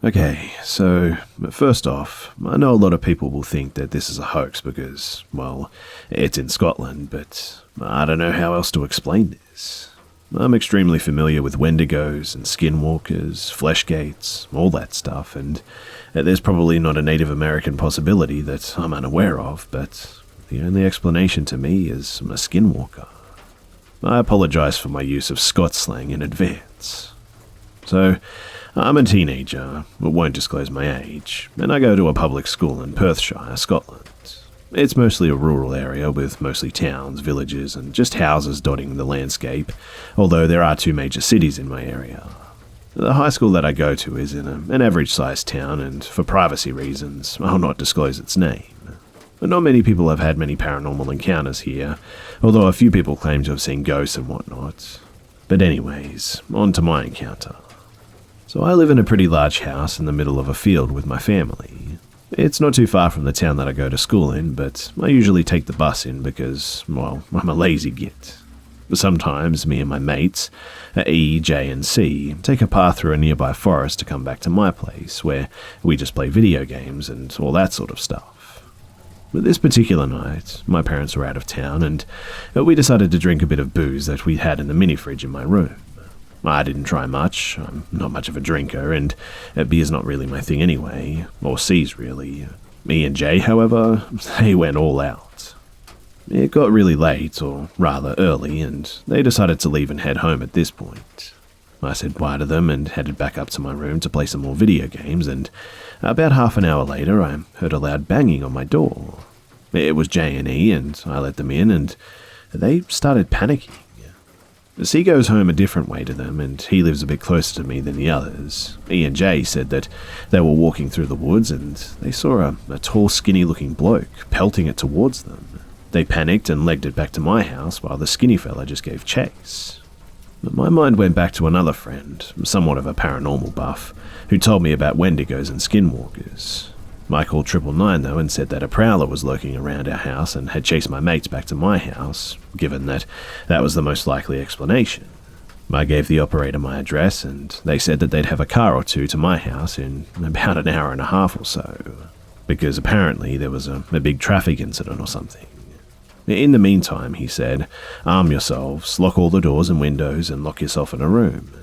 Okay, so first off, I know a lot of people will think that this is a hoax because, well, it's in Scotland, but I don't know how else to explain this. I'm extremely familiar with Wendigos and skinwalkers, fleshgates, all that stuff, and there's probably not a Native American possibility that I'm unaware of, but the only explanation to me is I'm a skinwalker. I apologise for my use of Scots slang in advance. So, I'm a teenager, but won't disclose my age, and I go to a public school in Perthshire, Scotland. It's mostly a rural area with mostly towns, villages, and just houses dotting the landscape, although there are two major cities in my area. The high school that I go to is in an average-sized town, and for privacy reasons, I'll not disclose its name. Not many people have had many paranormal encounters here, although a few people claim to have seen ghosts and whatnot. But anyways, on to my encounter. So I live in a pretty large house in the middle of a field with my family. It's not too far from the town that I go to school in, but I usually take the bus in because, well, I'm a lazy git. Sometimes me and my mates, E, J, and C, take a path through a nearby forest to come back to my place, where we just play video games and all that sort of stuff. But this particular night, my parents were out of town, and we decided to drink a bit of booze that we had in the mini-fridge in my room. I didn't try much, I'm not much of a drinker, and beer's not really my thing anyway, or C's really. E and J, however, they went all out. It got really late, or rather early, and they decided to leave and head home at this point. I said bye to them and headed back up to my room to play some more video games, and about half an hour later I heard a loud banging on my door. It was J and E, and I let them in, and they started panicking. C goes home a different way to them, and he lives a bit closer to me than the others. E and J said that they were walking through the woods and they saw a tall, skinny-looking bloke pelting it towards them. They panicked and legged it back to my house while the skinny fella just gave chase. But my mind went back to another friend, somewhat of a paranormal buff, who told me about Wendigos and skinwalkers. I called 999 though and said that a prowler was lurking around our house and had chased my mates back to my house, given that that was the most likely explanation. I gave the operator my address and they said that they'd have a car or two to my house in about an hour and a half or so, because apparently there was a big traffic incident or something. In the meantime, he said, arm yourselves, lock all the doors and windows and lock yourself in a room.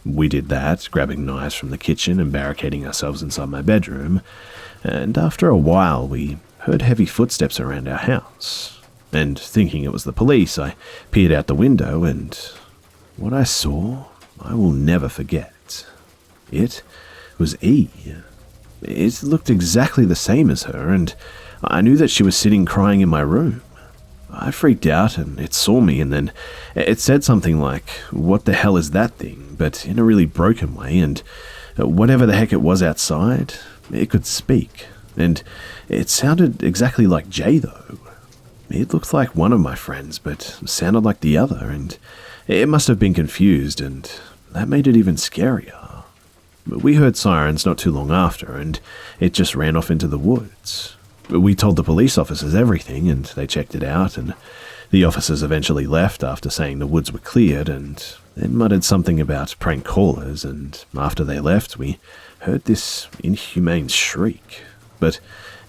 We did that, grabbing knives from the kitchen and barricading ourselves inside my bedroom, and after a while we heard heavy footsteps around our house. And thinking it was the police, I peered out the window, and what I saw, I will never forget. It was E. It looked exactly the same as her, and I knew that she was sitting crying in my room. I freaked out, and it saw me, and then it said something like, "What the hell is that thing?" but in a really broken way, and whatever the heck it was outside, it could speak, and it sounded exactly like Jay though. It looked like one of my friends, but sounded like the other, and it must have been confused, and that made it even scarier. But we heard sirens not too long after, and it just ran off into the woods. We told the police officers everything, and they checked it out, and the officers eventually left after saying the woods were cleared, and then muttered something about prank callers, and after they left, we heard this inhumane shriek, but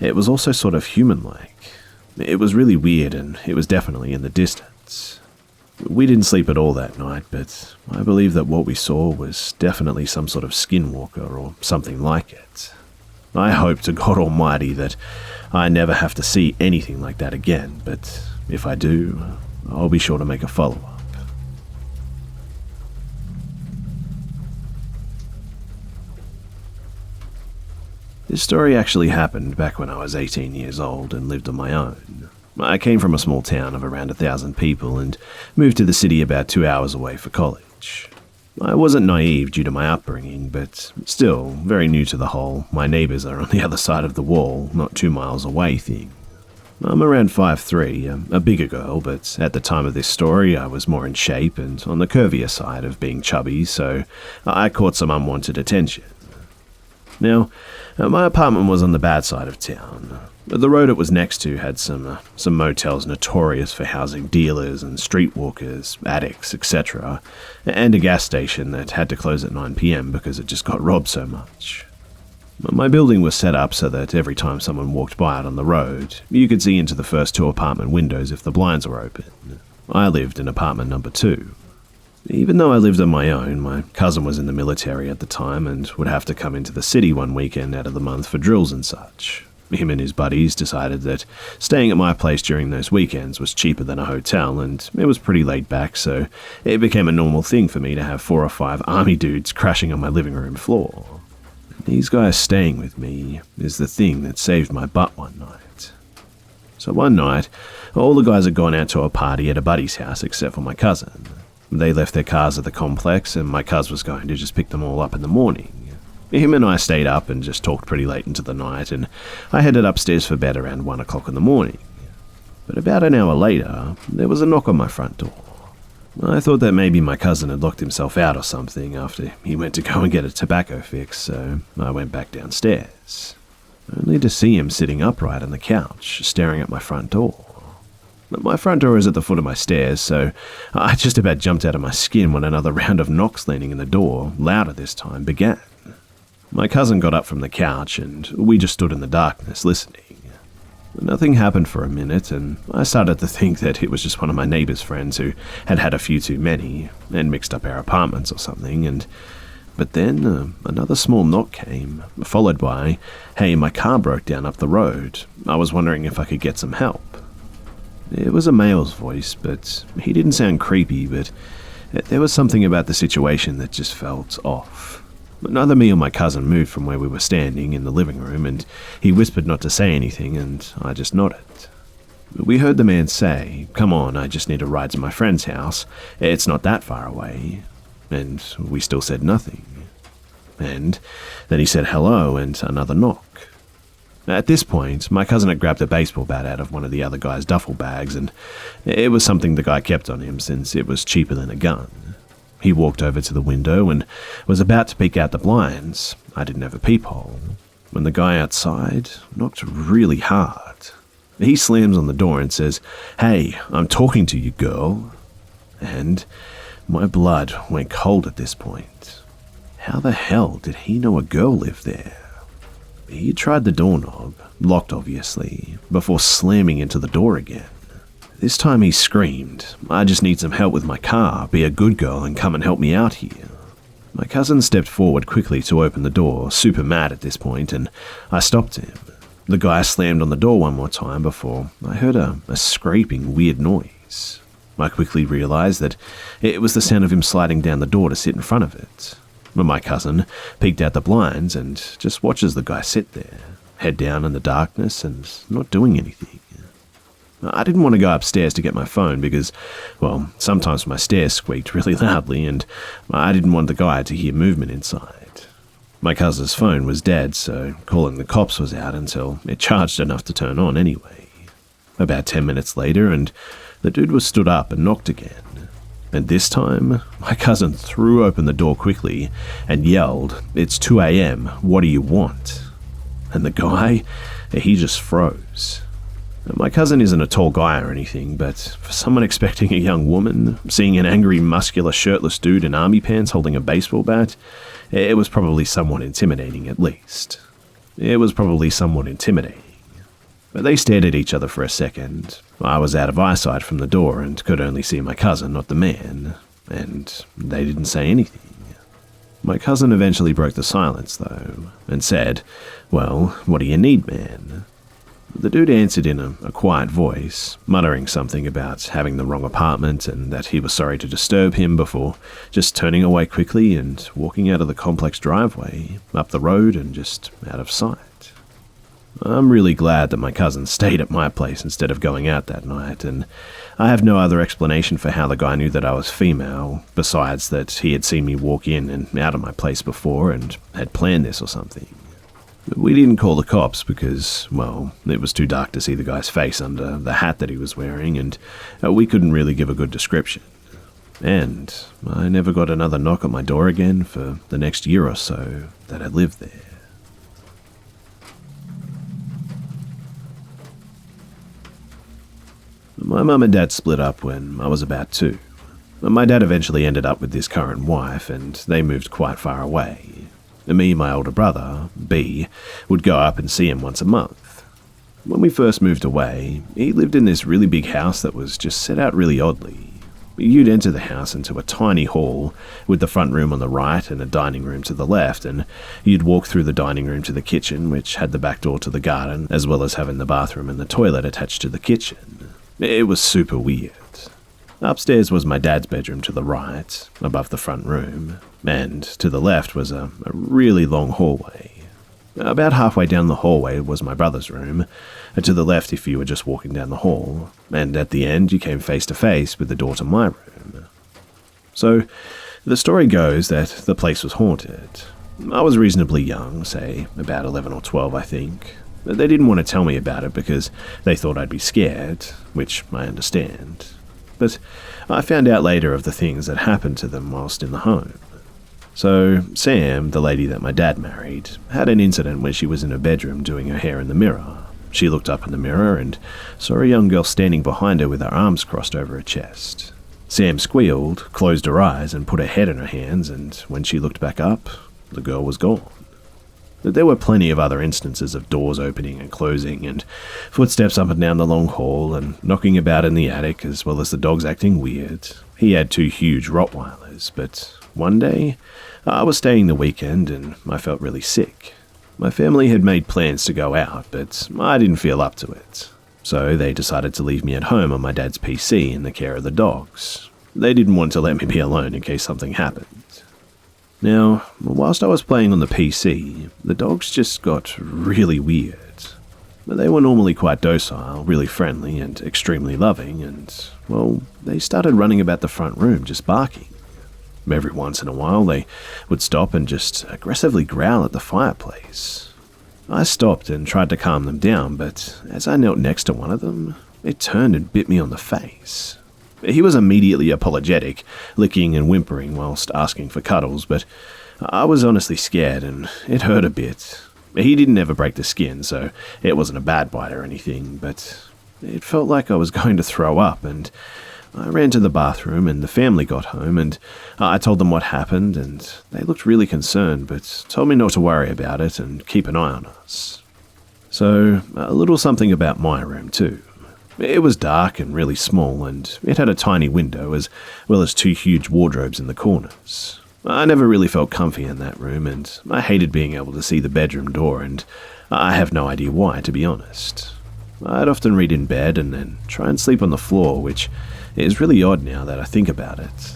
it was also sort of human-like. It was really weird, and it was definitely in the distance. We didn't sleep at all that night, but I believe that what we saw was definitely some sort of skinwalker or something like it. I hope to God Almighty that I never have to see anything like that again, but if I do, I'll be sure to make a follow-up. This story actually happened back when I was 18 years old and lived on my own. I came from a small town of around 1,000 people and moved to the city about 2 hours away for college. I wasn't naive due to my upbringing, but still very new to the whole "my neighbours are on the other side of the wall, not 2 miles away" thing. I'm around 5'3", a bigger girl, but at the time of this story I was more in shape and on the curvier side of being chubby, so I caught some unwanted attention. Now, my apartment was on the bad side of town. The road it was next to had some motels notorious for housing dealers and streetwalkers, addicts, etc., and a gas station that had to close at 9 p.m. because it just got robbed so much. My building was set up so that every time someone walked by it on the road, you could see into the first 2 apartment windows if the blinds were open. I lived in apartment number 2. Even though I lived on my own, my cousin was in the military at the time and would have to come into the city one weekend out of the month for drills and such. Him and his buddies decided that staying at my place during those weekends was cheaper than a hotel, and it was pretty laid back, so it became a normal thing for me to have 4 or 5 army dudes crashing on my living room floor. These guys staying with me is the thing that saved my butt one night. So one night, all the guys had gone out to a party at a buddy's house except for my cousin. They left their cars at the complex, and my cuz was going to just pick them all up in the morning. Him and I stayed up and just talked pretty late into the night, and I headed upstairs for bed around 1 o'clock in the morning. But about an hour later, there was a knock on my front door. I thought that maybe my cousin had locked himself out or something after he went to go and get a tobacco fix, so I went back downstairs, only to see him sitting upright on the couch, staring at my front door. My front door is at the foot of my stairs, so I just about jumped out of my skin when another round of knocks landing in the door, louder this time, began. My cousin got up from the couch, and we just stood in the darkness listening. Nothing happened for a minute, and I started to think that it was just one of my neighbor's friends who had had a few too many and mixed up our apartments or something, but then another small knock came, followed by, "Hey, my car broke down up the road. I was wondering if I could get some help." It was a male's voice, but he didn't sound creepy, but there was something about the situation that just felt off. Neither me or my cousin moved from where we were standing in the living room, and he whispered not to say anything, and I just nodded. We heard the man say, "Come on, I just need a ride to my friend's house. It's not that far away." And we still said nothing. And then he said hello and another knock. At this point, my cousin had grabbed a baseball bat out of one of the other guy's duffel bags, and it was something the guy kept on him since it was cheaper than a gun. He walked over to the window and was about to peek out the blinds. I didn't have a peephole, when the guy outside knocked really hard. He slams on the door and says, "Hey, I'm talking to you, girl." And my blood went cold at this point. How the hell did he know a girl lived there? He tried the doorknob, locked obviously, before slamming into the door again. This time he screamed, "I just need some help with my car, be a good girl and come and help me out here." My cousin stepped forward quickly to open the door, super mad at this point, and I stopped him. The guy slammed on the door one more time before I heard a scraping weird noise. I quickly realized that it was the sound of him sliding down the door to sit in front of it. My cousin peeked out the blinds and just watches the guy sit there, head down in the darkness and not doing anything. I didn't want to go upstairs to get my phone because, well, sometimes my stairs squeaked really loudly and I didn't want the guy to hear movement inside. My cousin's phone was dead, so calling the cops was out until it charged enough to turn on anyway. About 10 minutes later, and the dude was stood up and knocked again. And this time, my cousin threw open the door quickly and yelled, "It's 2 a.m, what do you want?" And the guy, he just froze. My cousin isn't a tall guy or anything, but for someone expecting a young woman, seeing an angry, muscular, shirtless dude in army pants holding a baseball bat, it was probably somewhat intimidating at least. It was probably somewhat intimidating. But they stared at each other for a second. I was out of eyesight from the door and could only see my cousin, not the man, and they didn't say anything. My cousin eventually broke the silence, though, and said, "Well, what do you need, man?" The dude answered in a quiet voice, muttering something about having the wrong apartment and that he was sorry to disturb him before just turning away quickly and walking out of the complex driveway, up the road and just out of sight. I'm really glad that my cousin stayed at my place instead of going out that night, and I have no other explanation for how the guy knew that I was female, besides that he had seen me walk in and out of my place before and had planned this or something. We didn't call the cops because, well, it was too dark to see the guy's face under the hat that he was wearing, and we couldn't really give a good description. And I never got another knock at my door again for the next year or so that I lived there. My mum and dad split up when I was about 2. My dad eventually ended up with his current wife, and they moved quite far away. Me and my older brother, B, would go up and see him once a month. When we first moved away, he lived in this really big house that was just set out really oddly. You'd enter the house into a tiny hall with the front room on the right and a dining room to the left, and you'd walk through the dining room to the kitchen, which had the back door to the garden, as well as having the bathroom and the toilet attached to the kitchen. It was super weird. Upstairs was my dad's bedroom to the right, above the front room, and to the left was a really long hallway. About halfway down the hallway was my brother's room, and to the left if you were just walking down the hall, and at the end you came face to face with the door to my room. So, the story goes that the place was haunted. I was reasonably young, say about 11 or 12 I think. They didn't want to tell me about it because they thought I'd be scared, which I understand. But I found out later of the things that happened to them whilst in the home. So, Sam, the lady that my dad married, had an incident where she was in her bedroom doing her hair in the mirror. She looked up in the mirror and saw a young girl standing behind her with her arms crossed over her chest. Sam squealed, closed her eyes and put her head in her hands, and when she looked back up, the girl was gone. There were plenty of other instances of doors opening and closing, and footsteps up and down the long hall, and knocking about in the attic, as well as the dogs acting weird. He had 2 huge Rottweilers, but one day, I was staying the weekend, and I felt really sick. My family had made plans to go out, but I didn't feel up to it. So they decided to leave me at home on my dad's PC in the care of the dogs. They didn't want to let me be alone in case something happened. Now, whilst I was playing on the PC, the dogs just got really weird. They were normally quite docile, really friendly, and extremely loving, and, well, they started running about the front room just barking. Every once in a while, they would stop and just aggressively growl at the fireplace. I stopped and tried to calm them down, but as I knelt next to one of them, it turned and bit me on the face. He was immediately apologetic, licking and whimpering whilst asking for cuddles, but I was honestly scared and it hurt a bit. He didn't ever break the skin, so it wasn't a bad bite or anything, but it felt like I was going to throw up, and I ran to the bathroom and the family got home, and I told them what happened, and they looked really concerned but told me not to worry about it and keep an eye on us. So, a little something about my room too. It was dark and really small, and it had a tiny window as well as 2 huge wardrobes in the corners. I never really felt comfy in that room, and I hated being able to see the bedroom door, and I have no idea why, to be honest. I'd often read in bed and then try and sleep on the floor, which is really odd now that I think about it.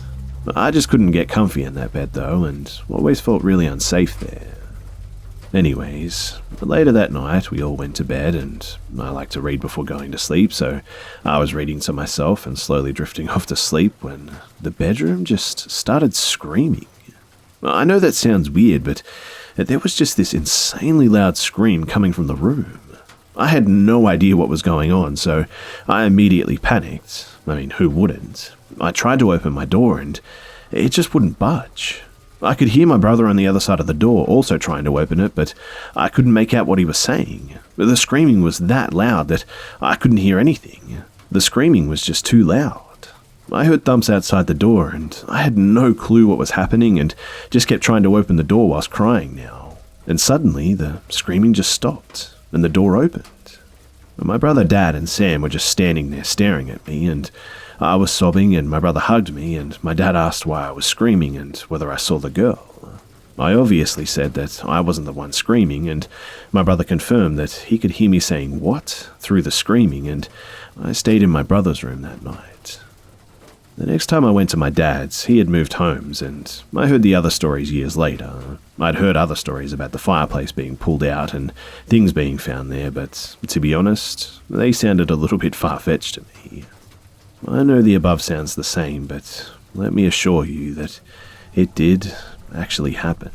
I just couldn't get comfy in that bed though, and always felt really unsafe there. Anyways, later that night we all went to bed, and I like to read before going to sleep, so I was reading to myself and slowly drifting off to sleep when the bedroom just started screaming. I know that sounds weird, but there was just this insanely loud scream coming from the room. I had no idea what was going on, so I immediately panicked. I mean, who wouldn't? I tried to open my door and it just wouldn't budge. I could hear my brother on the other side of the door also trying to open it, but I couldn't make out what he was saying. The screaming was that loud that I couldn't hear anything. The screaming was just too loud. I heard thumps outside the door, and I had no clue what was happening and just kept trying to open the door whilst crying now. And suddenly, the screaming just stopped, and the door opened. My brother, Dad, and Sam were just standing there staring at me, and I was sobbing, and my brother hugged me, and my dad asked why I was screaming and whether I saw the girl. I obviously said that I wasn't the one screaming, and my brother confirmed that he could hear me saying "what?" through the screaming, and I stayed in my brother's room that night. The next time I went to my dad's, he had moved homes, and I heard the other stories years later. I'd heard other stories about the fireplace being pulled out and things being found there, but to be honest, they sounded a little bit far-fetched to me. I know the above sounds the same, but let me assure you that it did actually happen.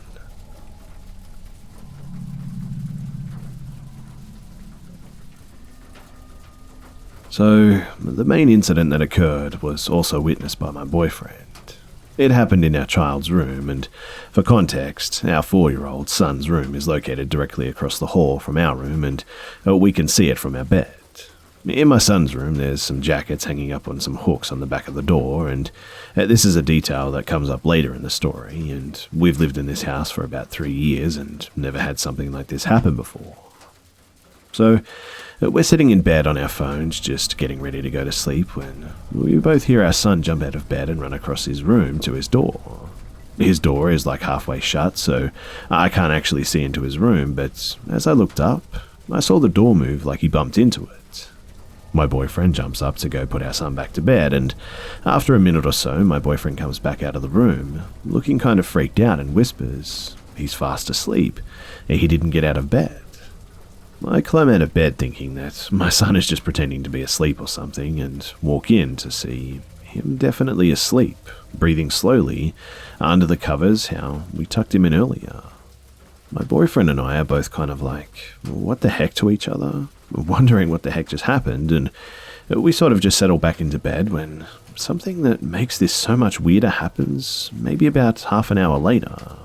So, the main incident that occurred was also witnessed by my boyfriend. It happened in our child's room, and for context, our 4-year-old son's room is located directly across the hall from our room, and we can see it from our bed. In my son's room, there's some jackets hanging up on some hooks on the back of the door, and this is a detail that comes up later in the story, and we've lived in this house for about 3 years and never had something like this happen before. So, we're sitting in bed on our phones, just getting ready to go to sleep, when we both hear our son jump out of bed and run across his room to his door. His door is like halfway shut, so I can't actually see into his room, but as I looked up, I saw the door move like he bumped into it. My boyfriend jumps up to go put our son back to bed, and after a minute or so, my boyfriend comes back out of the room, looking kind of freaked out, and whispers, "He's fast asleep. He didn't get out of bed." I climb out of bed thinking that my son is just pretending to be asleep or something, and walk in to see him definitely asleep, breathing slowly, under the covers how we tucked him in earlier. My boyfriend and I are both kind of like, what the heck to each other, wondering what the heck just happened, and we sort of just settle back into bed when something that makes this so much weirder happens maybe about half an hour later.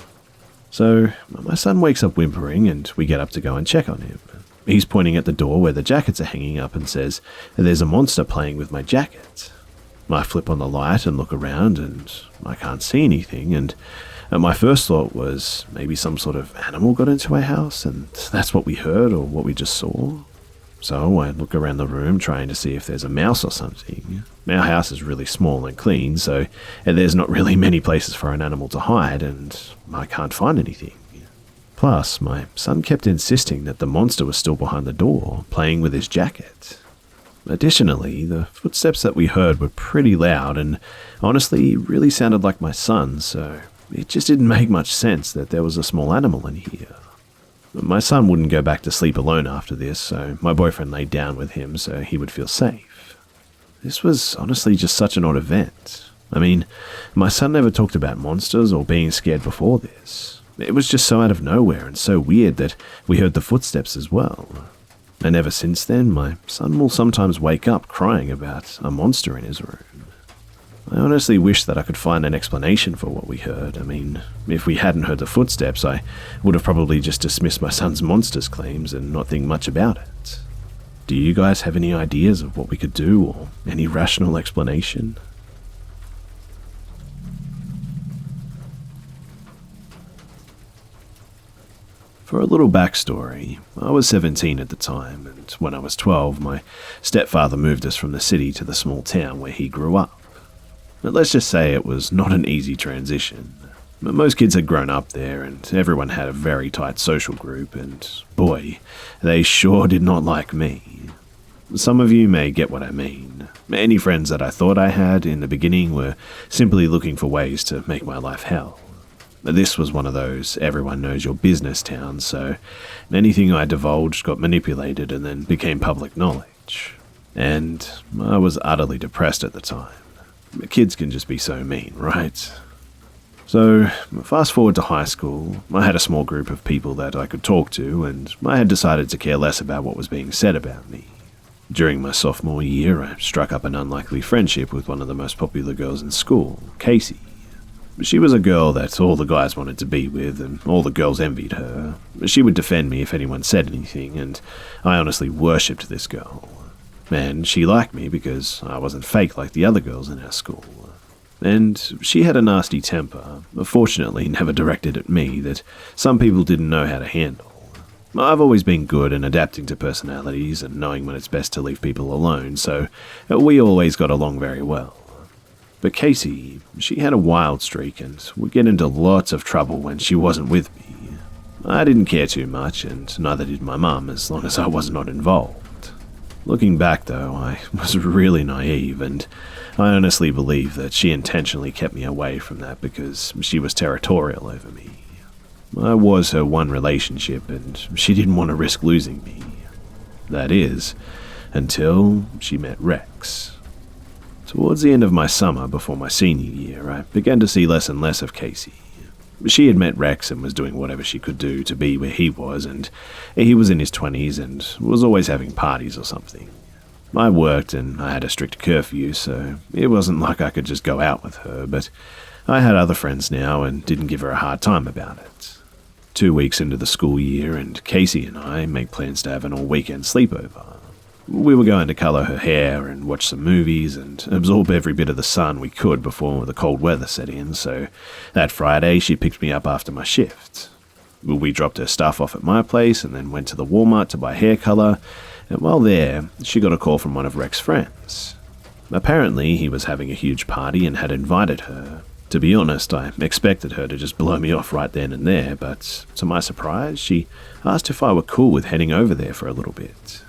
So my son wakes up whimpering, and we get up to go and check on him. He's pointing at the door where the jackets are hanging up and says, "There's a monster playing with my jacket." I flip on the light and look around, and I can't see anything, and my first thought was maybe some sort of animal got into our house, and that's what we heard or what we just saw. So I look around the room trying to see if there's a mouse or something. Our house is really small and clean, so there's not really many places for an animal to hide, and I can't find anything. Plus, my son kept insisting that the monster was still behind the door, playing with his jacket. Additionally, the footsteps that we heard were pretty loud, and honestly really sounded like my son, so it just didn't make much sense that there was a small animal in here. My son wouldn't go back to sleep alone after this, so my boyfriend laid down with him so he would feel safe. This was honestly just such an odd event. I mean, my son never talked about monsters or being scared before this. It was just so out of nowhere and so weird that we heard the footsteps as well. And ever since then, my son will sometimes wake up crying about a monster in his room. I honestly wish that I could find an explanation for what we heard. I mean, if we hadn't heard the footsteps, I would have probably just dismissed my son's monsters claims and not think much about it. Do you guys have any ideas of what we could do or any rational explanation? For a little backstory, I was 17 at the time, and when I was 12, my stepfather moved us from the city to the small town where he grew up. But let's just say it was not an easy transition. Most kids had grown up there, and everyone had a very tight social group, and boy, they sure did not like me. Some of you may get what I mean. Any friends that I thought I had in the beginning were simply looking for ways to make my life hell. This was one of those everyone knows your business towns, so anything I divulged got manipulated and then became public knowledge. And I was utterly depressed at the time. Kids can just be so mean, right? So, fast forward to high school, I had a small group of people that I could talk to, and I had decided to care less about what was being said about me. During my sophomore year, I struck up an unlikely friendship with one of the most popular girls in school, Casey. She was a girl that all the guys wanted to be with, and all the girls envied her. She would defend me if anyone said anything, and I honestly worshipped this girl. And she liked me because I wasn't fake like the other girls in our school. And she had a nasty temper, fortunately never directed at me, that some people didn't know how to handle. I've always been good in adapting to personalities and knowing when it's best to leave people alone, so we always got along very well. But Casey, she had a wild streak and would get into lots of trouble when she wasn't with me. I didn't care too much, and neither did my mum, as long as I was not involved. Looking back though, I was really naive, and I honestly believe that she intentionally kept me away from that because she was territorial over me. I was her one relationship, and she didn't want to risk losing me. That is, until she met Rex. Towards the end of my summer before my senior year, I began to see less and less of Casey. She had met Rex and was doing whatever she could do to be where he was, and he was in his 20s and was always having parties or something. I worked and I had a strict curfew, so it wasn't like I could just go out with her, but I had other friends now and didn't give her a hard time about it. 2 weeks into the school year, and Casey and I make plans to have an all-weekend sleepover. We were going to colour her hair and watch some movies and absorb every bit of the sun we could before the cold weather set in, so that Friday she picked me up after my shift. We dropped her stuff off at my place and then went to the Walmart to buy hair colour, and while there, she got a call from one of Rex's friends. Apparently, he was having a huge party and had invited her. To be honest, I expected her to just blow me off right then and there, but to my surprise, she asked if I were cool with heading over there for a little bit.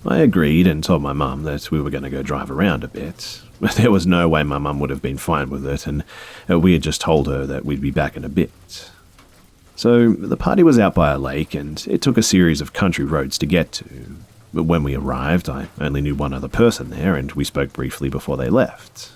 I agreed and told my mum that we were going to go drive around a bit. There was no way my mum would have been fine with it, and we had just told her that we'd be back in a bit. So the party was out by a lake, and it took a series of country roads to get to. But when we arrived, I only knew one other person there, and we spoke briefly before they left.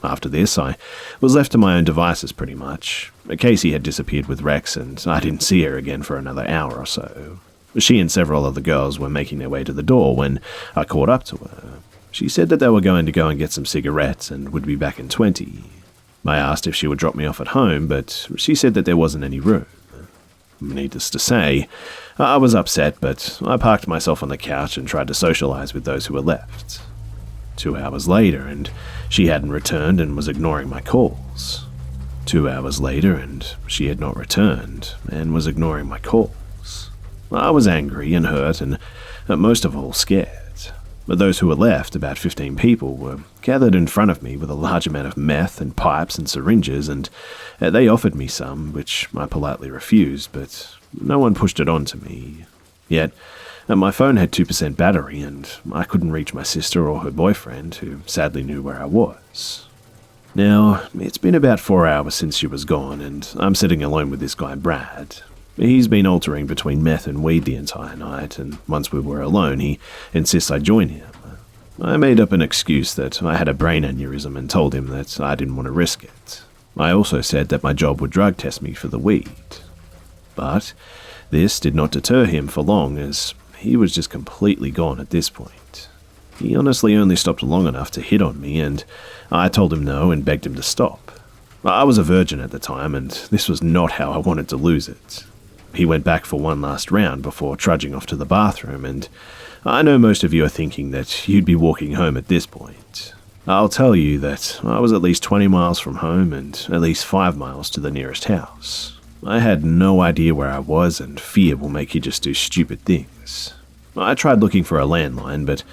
After this, I was left to my own devices pretty much. Casey had disappeared with Rex, and I didn't see her again for another hour or so. She and several other girls were making their way to the door when I caught up to her. She said that they were going to go and get some cigarettes and would be back in 20. I asked if she would drop me off at home, but she said that there wasn't any room. Needless to say, I was upset, but I parked myself on the couch and tried to socialize with those who were left. 2 hours later, and she hadn't returned and was ignoring my calls. 2 hours later, and she had not returned and was ignoring my calls. I was angry and hurt and, most of all, scared. But those who were left, about 15 people, were gathered in front of me with a large amount of meth and pipes and syringes, and they offered me some, which I politely refused, but no one pushed it on to me. Yet, my phone had 2% battery, and I couldn't reach my sister or her boyfriend, who sadly knew where I was. Now, it's been about 4 hours since she was gone, and I'm sitting alone with this guy Brad. He's been altering between meth and weed the entire night, and once we were alone, he insists I join him. I made up an excuse that I had a brain aneurysm and told him that I didn't want to risk it. I also said that my job would drug test me for the weed. But this did not deter him for long, as he was just completely gone at this point. He honestly only stopped long enough to hit on me, and I told him no and begged him to stop. I was a virgin at the time, and this was not how I wanted to lose it. He went back for one last round before trudging off to the bathroom, and I know most of you are thinking that you'd be walking home at this point. I'll tell you that I was at least 20 miles from home and at least 5 miles to the nearest house. I had no idea where I was, and fear will make you just do stupid things. I tried looking for a landline, but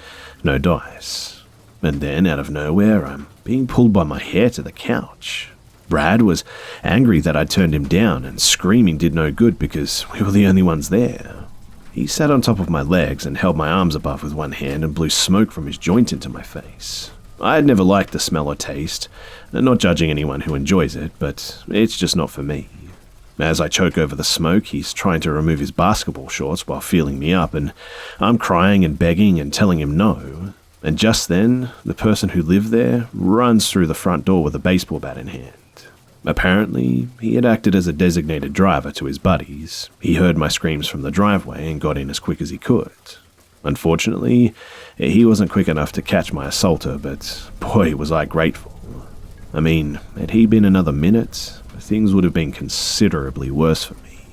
no dice. And then, out of nowhere, I'm being pulled by my hair to the couch. Brad was angry that I'd turned him down, and screaming did no good because we were the only ones there. He sat on top of my legs and held my arms above with one hand and blew smoke from his joint into my face. I had never liked the smell or taste, not judging anyone who enjoys it, but it's just not for me. As I choke over the smoke, he's trying to remove his basketball shorts while feeling me up, and I'm crying and begging and telling him no. And just then, the person who lived there runs through the front door with a baseball bat in hand. Apparently, he had acted as a designated driver to his buddies. He heard my screams from the driveway and got in as quick as he could. Unfortunately, he wasn't quick enough to catch my assaulter, but boy, was I grateful. I mean, had he been another minute, things would have been considerably worse for me.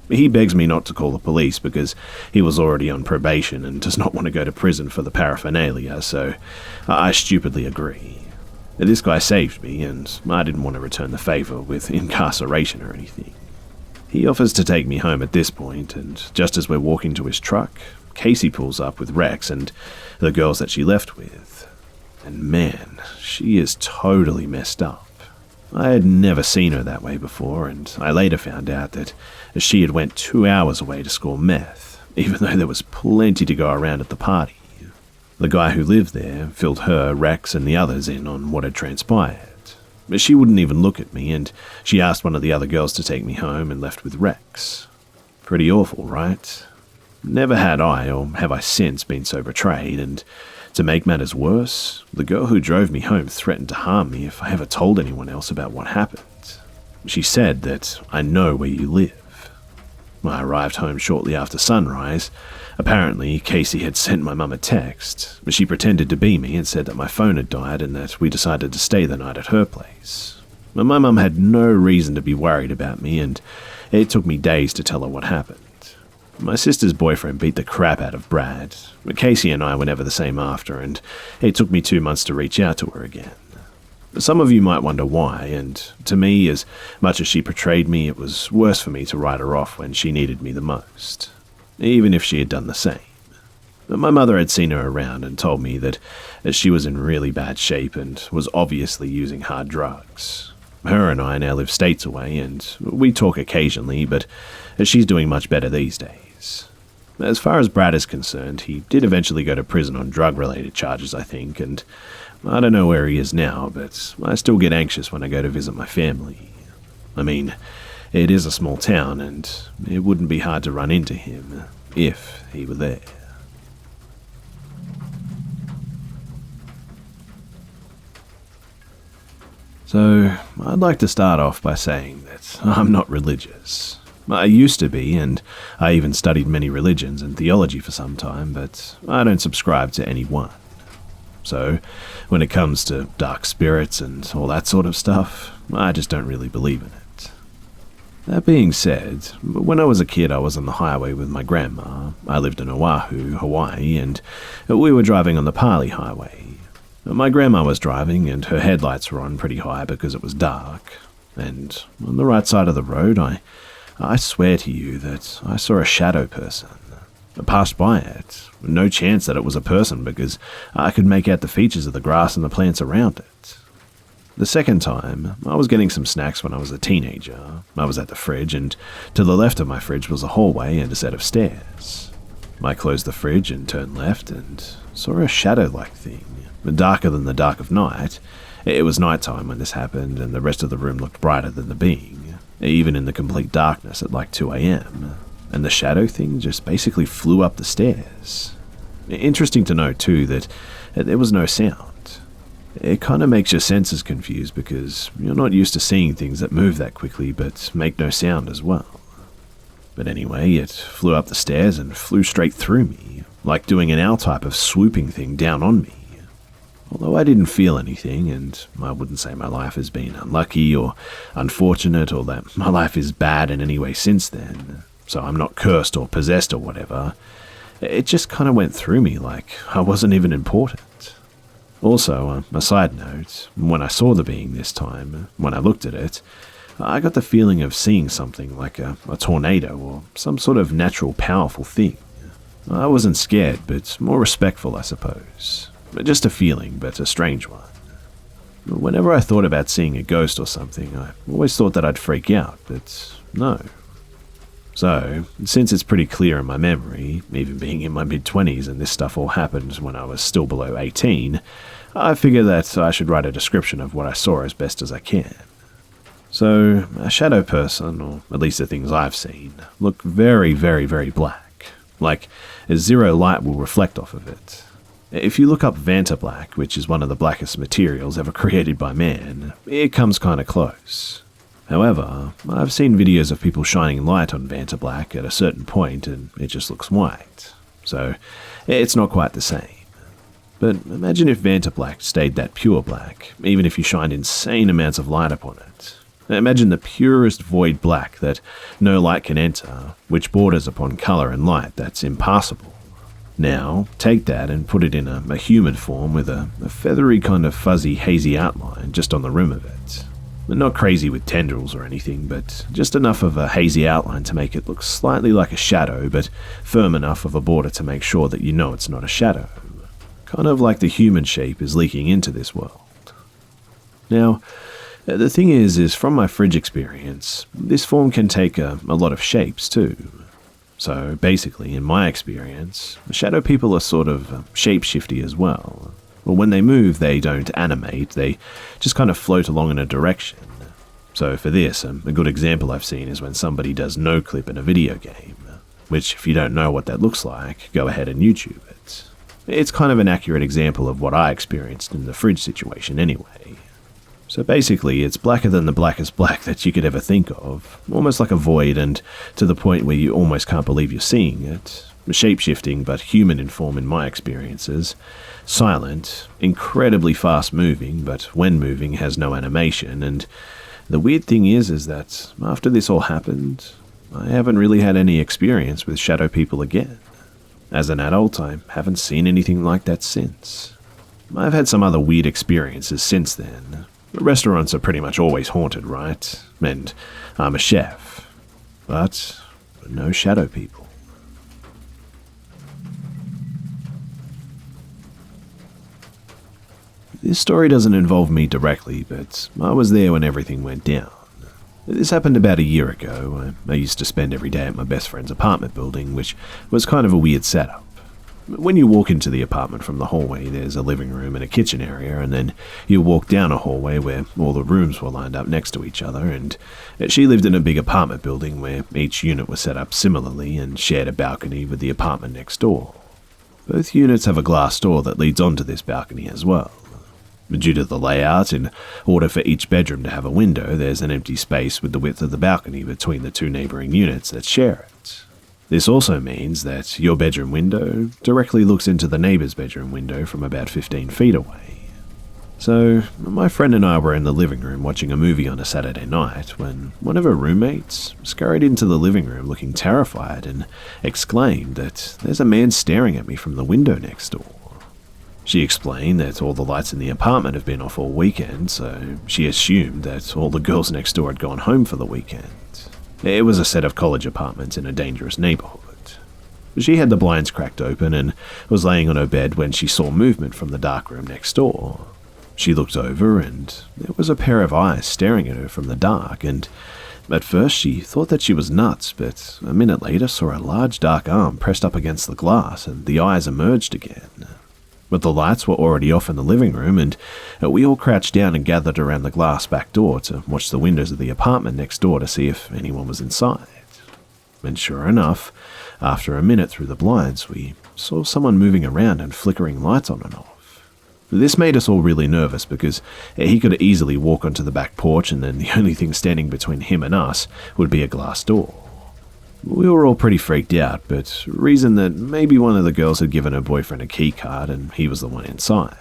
He begs me not to call the police because he was already on probation and does not want to go to prison for the paraphernalia, so I stupidly agree. This guy saved me, and I didn't want to return the favor with incarceration or anything. He offers to take me home at this point, and just as we're walking to his truck, Casey pulls up with Rex and the girls that she left with. And man, she is totally messed up. I had never seen her that way before, and I later found out that she had went 2 hours away to score meth, even though there was plenty to go around at the party. The guy who lived there filled her, Rex, and the others in on what had transpired. She wouldn't even look at me, and she asked one of the other girls to take me home and left with Rex. Pretty awful, right? Never had I, or have I since, been so betrayed, and to make matters worse, the girl who drove me home threatened to harm me if I ever told anyone else about what happened. She said that I know where you live. I arrived home shortly after sunrise. Apparently, Casey had sent my mum a text. She pretended to be me and said that my phone had died and that we decided to stay the night at her place. My mum had no reason to be worried about me, and it took me days to tell her what happened. My sister's boyfriend beat the crap out of Brad. Casey and I were never the same after, and it took me 2 months to reach out to her again. Some of you might wonder why, and to me, as much as she portrayed me, it was worse for me to write her off when she needed me the most, even if she had done the same. My mother had seen her around and told me that she was in really bad shape and was obviously using hard drugs. Her and I now live states away, and we talk occasionally, but she's doing much better these days. As far as Brad is concerned, he did eventually go to prison on drug-related charges, I think, and I don't know where he is now, but I still get anxious when I go to visit my family. I mean, it is a small town, and it wouldn't be hard to run into him if he were there. So, I'd like to start off by saying that I'm not religious. I used to be, and I even studied many religions and theology for some time, but I don't subscribe to any one. So, when it comes to dark spirits and all that sort of stuff, I just don't really believe in it. That being said, when I was a kid I was on the highway with my grandma. I lived in Oahu, Hawaii, and we were driving on the Pali Highway. My grandma was driving, and her headlights were on pretty high because it was dark, and on the right side of the road, I swear to you that I saw a shadow person. I passed by it. No chance that it was a person because I could make out the features of the grass and the plants around it. The second time, I was getting some snacks when I was a teenager. I was at the fridge, and to the left of my fridge was a hallway and a set of stairs. I closed the fridge and turned left and saw a shadow-like thing. Darker than the dark of night. It was nighttime when this happened, and the rest of the room looked brighter than the being, even in the complete darkness at like 2 a.m., and the shadow thing just basically flew up the stairs. Interesting to note, too, that there was no sound. It kind of makes your senses confused because you're not used to seeing things that move that quickly but make no sound as well. But anyway, it flew up the stairs and flew straight through me, like doing an owl type of swooping thing down on me. Although I didn't feel anything, and I wouldn't say my life has been unlucky or unfortunate or that my life is bad in any way since then, so I'm not cursed or possessed or whatever, it just kind of went through me like I wasn't even important. Also, a side note, when I saw the being this time, when I looked at it, I got the feeling of seeing something like a tornado or some sort of natural powerful thing. I wasn't scared, but more respectful, I suppose. Just a feeling, but a strange one. Whenever I thought about seeing a ghost or something, I always thought that I'd freak out, but no. So, since it's pretty clear in my memory, even being in my mid-20s and this stuff all happened when I was still below 18, I figure that I should write a description of what I saw as best as I can. So, a shadow person, or at least the things I've seen, look very, very, very black. Like, zero light will reflect off of it. If you look up Vanta Black, which is one of the blackest materials ever created by man, it comes kinda close. However, I've seen videos of people shining light on Vanta Black at a certain point and it just looks white. So, it's not quite the same. But imagine if Vanta Black stayed that pure black, even if you shined insane amounts of light upon it. Imagine the purest void black that no light can enter, which borders upon colour and light that's impassable. Now, take that and put it in a human form with a feathery kind of fuzzy, hazy outline just on the rim of it. Not crazy with tendrils or anything, but just enough of a hazy outline to make it look slightly like a shadow, but firm enough of a border to make sure that you know it's not a shadow. Kind of like the human shape is leaking into this world. Now, the thing is from my fridge experience, this form can take a lot of shapes too. So basically, in my experience, shadow people are sort of shape-shifty as well. Well, when they move, they don't animate, they just kind of float along in a direction. So for this, a good example I've seen is when somebody does no-clip in a video game, which if you don't know what that looks like, go ahead and YouTube it. It's kind of an accurate example of what I experienced in the fridge situation anyway. So basically, it's blacker than the blackest black that you could ever think of, almost like a void, and to the point where you almost can't believe you're seeing it. Shape-shifting, but human in form in my experiences. Silent, incredibly fast-moving, but when moving has no animation, and the weird thing is that after this all happened, I haven't really had any experience with shadow people again. As an adult, I haven't seen anything like that since. I've had some other weird experiences since then. Restaurants are pretty much always haunted, right? And I'm a chef. But no shadow people. This story doesn't involve me directly, but I was there when everything went down. This happened about a year ago. I used to spend every day at my best friend's apartment building, which was kind of a weird setup. When you walk into the apartment from the hallway, there's a living room and a kitchen area, and then you walk down a hallway where all the rooms were lined up next to each other, and she lived in a big apartment building where each unit was set up similarly and shared a balcony with the apartment next door. Both units have a glass door that leads onto this balcony as well. Due to the layout, in order for each bedroom to have a window, there's an empty space with the width of the balcony between the two neighbouring units that share it. This also means that your bedroom window directly looks into the neighbour's bedroom window from about 15 feet away. So, my friend and I were in the living room watching a movie on a Saturday night when one of her roommates scurried into the living room looking terrified and exclaimed that there's a man staring at me from the window next door. She explained that all the lights in the apartment have been off all weekend, so she assumed that all the girls next door had gone home for the weekend. It was a set of college apartments in a dangerous neighbourhood. She had the blinds cracked open and was laying on her bed when she saw movement from the dark room next door. She looked over and there was a pair of eyes staring at her from the dark, and at first she thought that she was nuts, but a minute later saw a large dark arm pressed up against the glass and the eyes emerged again. But the lights were already off in the living room, and we all crouched down and gathered around the glass back door to watch the windows of the apartment next door to see if anyone was inside. And sure enough, after a minute through the blinds, we saw someone moving around and flickering lights on and off. This made us all really nervous because he could easily walk onto the back porch, and then the only thing standing between him and us would be a glass door. We were all pretty freaked out, but reasoned that maybe one of the girls had given her boyfriend a key card and he was the one inside.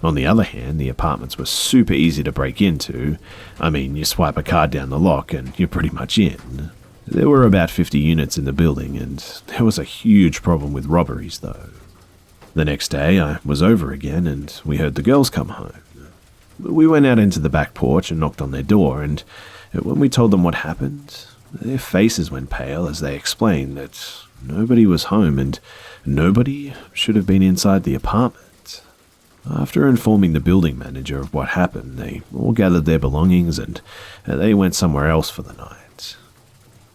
On the other hand, the apartments were super easy to break into. I mean, you swipe a card down the lock and you're pretty much in. There were about 50 units in the building, and there was a huge problem with robberies though. The next day I was over again and we heard the girls come home. We went out into the back porch and knocked on their door, and when we told them what happened, their faces went pale as they explained that nobody was home and nobody should have been inside the apartment. After informing the building manager of what happened, they all gathered their belongings and they went somewhere else for the night.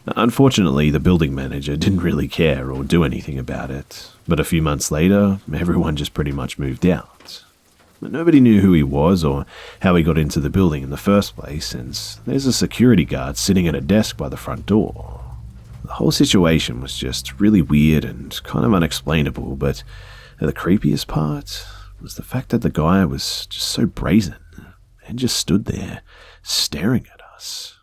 Unfortunately, the building manager didn't really care or do anything about it, but a few months later, everyone just pretty much moved out. Nobody knew who he was or how he got into the building in the first place, since there's a security guard sitting at a desk by the front door. The whole situation was just really weird and kind of unexplainable, but the creepiest part was the fact that the guy was just so brazen and just stood there staring at us.